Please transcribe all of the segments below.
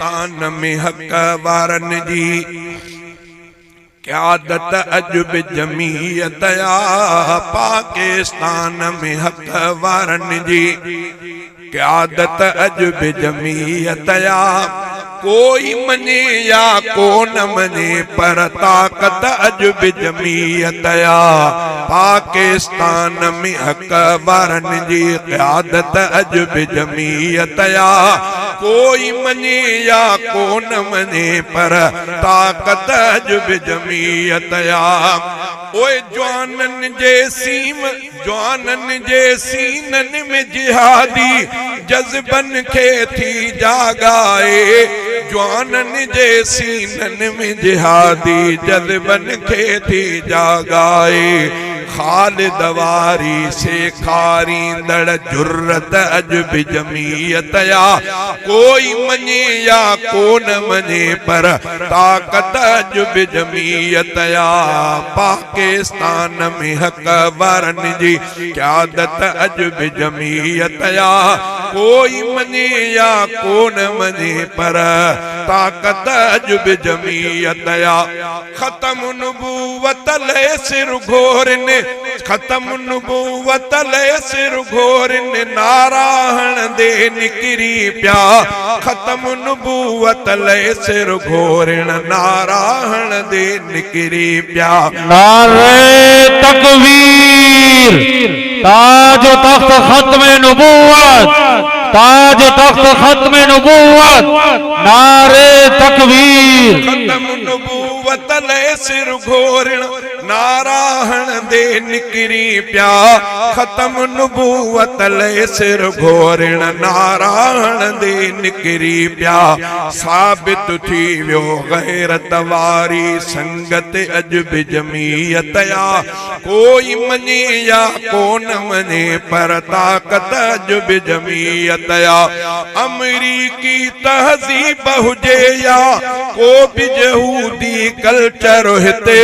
पाकिस्तान में हक वारन जी क़यादत अजब जमीयत या पाकिस्तान में हक वारन जी क़यादत अजब जमीयत या कोई मने या को न मने पर ताकत अजब जमीयत या पाकिस्तान में हक वारन जी क़यादत अजब जमीयत या कोई मने या को न मने पर ताकत अजब जमीयत या ओए जवानन जे सीनन में जिहादी जज्बन के थी जागाए जवानन जे सीनन में जिहादी जज्बन के थी जागाए खालिद वारी से खारींदड़ जुर्रत अजब जमीयत या कोई मने या को न मने पर ताकत अजब जमीयत या पाकिस्तान में हक वारन जी क़यादत अजब जमीयत या कोई मने या को न मने पर ताकत अजब जमीयत या खत्म नबूवत ले सिर घोरने खत्म नबूवत ले सिर घोरने नाराहण दे निकरी प्या खत्म नबूवत ले सिर घोरण नाराहण दे निकरी प्या नारे तकबीर ताज तख्त खत्म नबूवत ताज तख्त खत्म नबूवत नारे तकबीर खत्म नबूवत ले सिर घोरण नाराहण दे निकरी प्या खत्म नबूवत ले सिर घोरण नाराहण दे निकरी प्या साबित थी वियो गैरत वारी संगत अजब जमीयत या कोई मने या को न मने पर ताकत अजब जमीयत या अमरीकी तहजीब हुजे या को भी यहूदी कल्चर हिते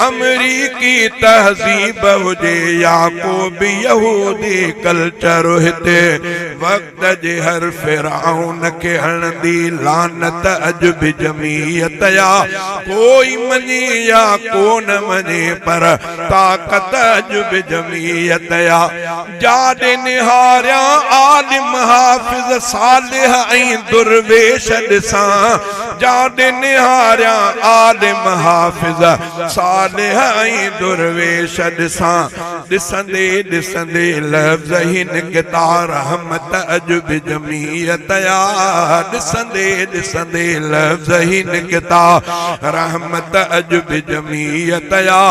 अमरीकी तहजीब हुजे या को भी यहूदी कल्चर हिते वक्त जे हर फिरौन के हणदी लानत अजब जमीयत या कोई मने या को न मने पर ताकत अजब जमीयत या जादे निहारिया आलिम हाफिज सालिह ऐं दुर्वेश ॾिसां जादे निहारिया आलिम हाफिज सालिह ऐं दुर्वेश ॾिसां ॾिसंदे ॾिसंदे लफ़्ज़ ही निकिता रहमत अजब जमीयत या ॾिसंदे ॾिसंदे लफ़्ज़ ही निकिता रहमत अजब जमीयत या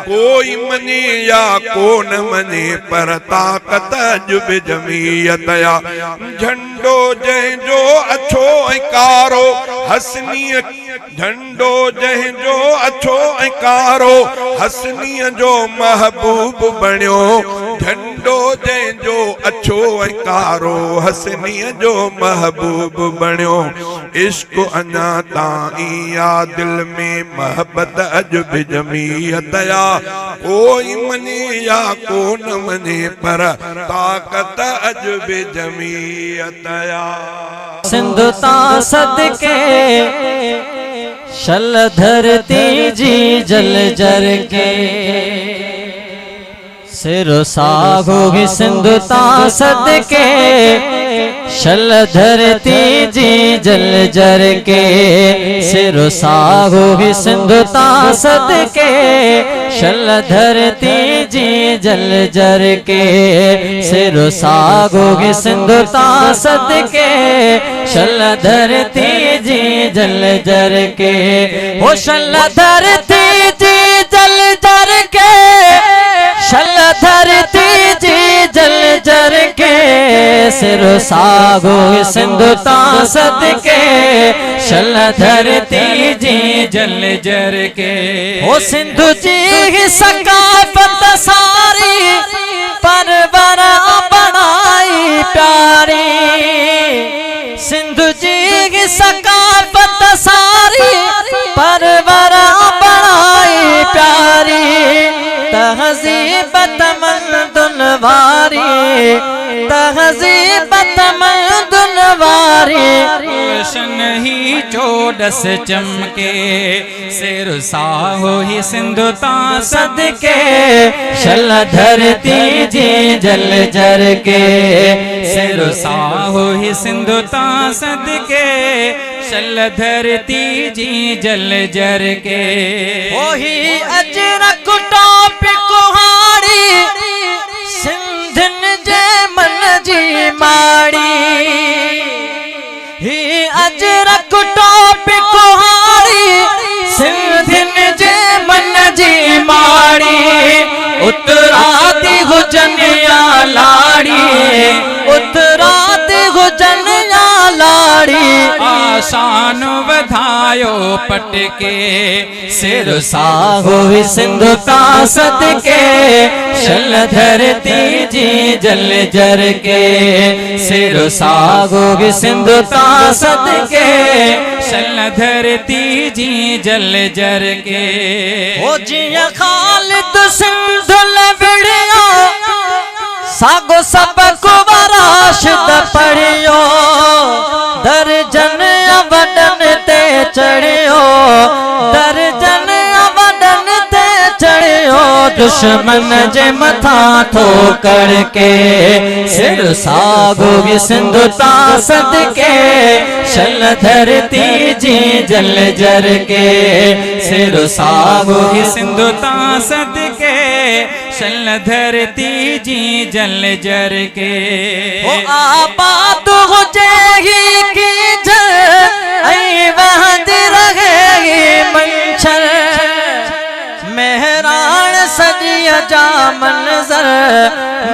कोई मने या को न मने पर ताकत अजब जमीयत या झंडो जंहिंजो अछो ऐं कारो हसनीअ झंडो जंहिंजो अछो ऐं कारो हसनीअ जो महबूब बणियो झंडो जंहिंजो अछो ऐं कारो हसनीअ जो महबूब बणियो इश्क अञा ताईं या दिल में मोहब्बत अजब जमीयत या कोई मने या को न मने पर ताकत अजब जमीयत या सिंध ता सदके शल धरती जी जल जर के सिर सागो भी सिंध ता सदके शल धरती जी जल जर के सिर सागो भी सिंध ता सदके शल धरती जी जल जर के सिर सागो भी सिंध ता सदके शल धरती जी जल जर के वो शल धरती जी जल जर के शल धरती जी जल जर के सिर सागो सिंध ता सदके शल धरती जी जल जर के वो सिंध जी सकाफत सारी परवरा बनाई प्यारी सिंध जी सकाफत सारी परवरा बनाई प्यारी तहजीब तमद्दुन वारी तहजीब तमद्दुन तलवारी रोशन ही चोडस चमके सिर साहो ही सिंधु ता सदके शल धरती जी जल जर के सिर साहो ही सिंधु ता सदके शल धरती जी जल जर के वही अजरक टोप कुहाड़ी सिंधन जे मन जी माड़ी ही अजरक टोप कुहाड़ी सिंधन जे मन जी माड़ी उतराती हुजनिया लाड़ी उतराती हुजनिया लाड़ी आसान वधायो पटके सिर साहो सिंधु ता सदके शल धरती जी जल जर के सिर साहो सिंधु ता सदके शल धरती जी जल जर के ओ जिया खालिद सिंधु लवड़ियो सागो सबक वराशद पढ़ियो दर्जन अवडन ते चढ़ियो दर्जन अवडन ते चढ़ियो दुश्मन जे मथा ठोकर के सिर सागो सिंधु ता सदके शल धरती जी जल जर के सिर सागो सिंधु ता सदके शल धरती जी जल जर के ओ आबाद हो जाएगी की ऐ वहद रहेगी मंशर मेहरान सजिया जा मंजर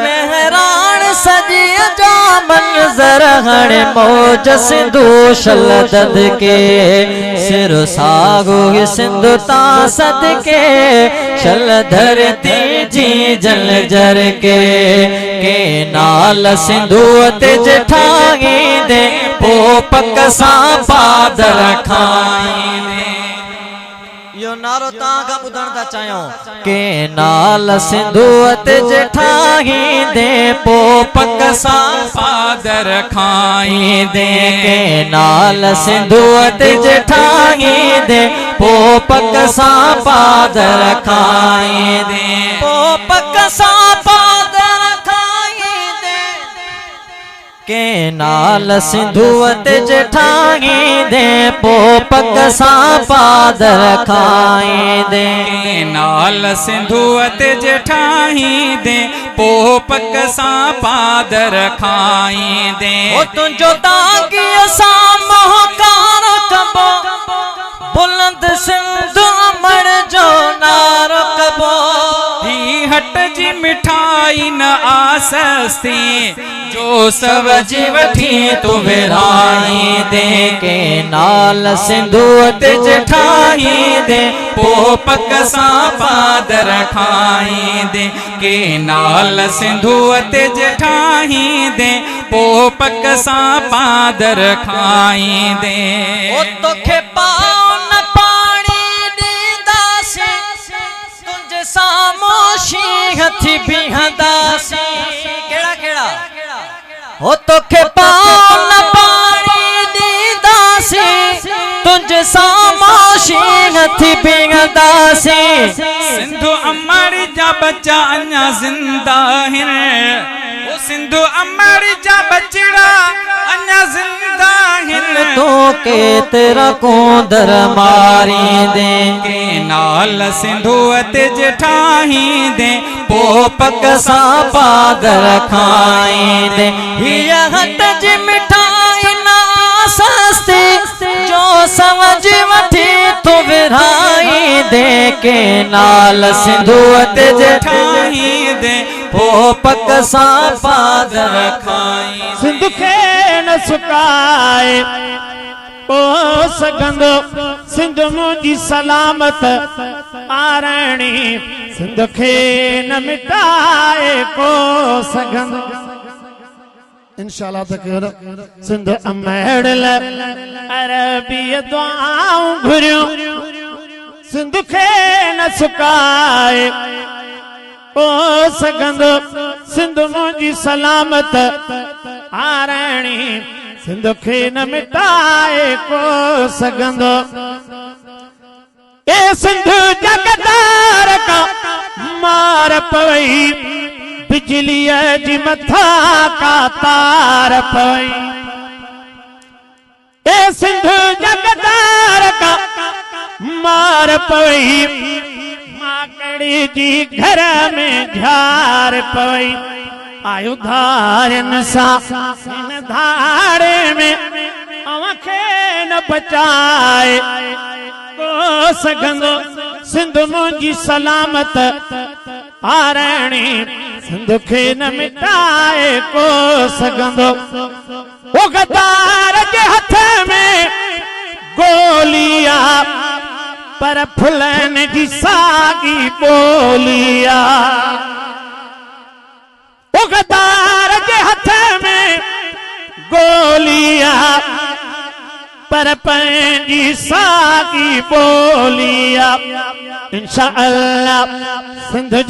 मेहरान सजिया जा मंजर हण मौज सिंधु शल दद के सिर सागो सिंधु ता सदके शल धरती जी जल जर के नाल सिंधु ते जठाई दे पोपक सा पादर खाई दे यो नारो तागा बुधण दा चायो के नाल सिंधु ते जठाई दे पोपक सा पादर खाई दे के नाल सिंधु ते जठाई दे पोपक सा पादर खाई दे पोपक सा पादर खाई दे के नाल सिंधु ते जठाई दे पोपक सा पादर खाई दे नाल सिंधु ते जठाई दे पोपक सा पादर खाई दे ओ तुझो ताकी असा मोहकार कबो बुलंद सिंधु अमर जो नार कबो ही हट जी मिठाई न आसस्ती जो सब जीवठी तू विराई दे के नाल सिंधु ते जठाई दे पोपक सा पादर खाई दे के नाल सिंधु ते जठाई दे पोपक सा पादर खाई दे ओ तोखे पाओ न पानी दीदासी तुझे सामोशी हथी बिहदासी केड़ा केड़ा ओ तोखे पाओ न पानी दीदासी तुझे सामोशी हथी बिहदासी सिंधु अमर जा बच्चा अन्या जिंदा है वो सिंधु अमर जा बचड़ा अन्या जिंदा है तो के तेरा कोंदर मारी दे के नाल सिंधु ते जठाई दे पोपक सा पादर खाई दे हिया हट जी मिठाई ना सस्ती जो समझ वठी तो विराई दे के नाल सिंधु ते जठाई दे पोपक सा पादर खाई सिंधु खे न सुकाए ओ सगंदो सिंधु मुंहिंजी सलामत आरणी सिंधु खे न मिटाए को सगंदो इंशाल्लाह तक सिंधु अमड़ल अरबी दुआऊं घुरियूं सिंधु खे न सुकाए ओ सगंदो सिंधु मुंहिंजी सलामत आरणी सिंध खे न मिटाए को सघंदो ए सिंध जगदार का मार पवई बिजलीअ जी मथा का तार पवई ए सिंध जगदार का मार पवई माकड़ी जी घर में झार पवई आयो धारन सा इन धारे में अवखे न बचाए को सघंदो सिंध मुंहिंजी सलामत आरणी सिंध खे न मिटाए को सघंदो ओ गद्दार जे हथ में गोलिया पर फुलन जी सागी बोलिया ओ गद्दार जे हथ में गोलिया पर पंहिंजी सागी बोलिया इंशाअल्लाह सिंध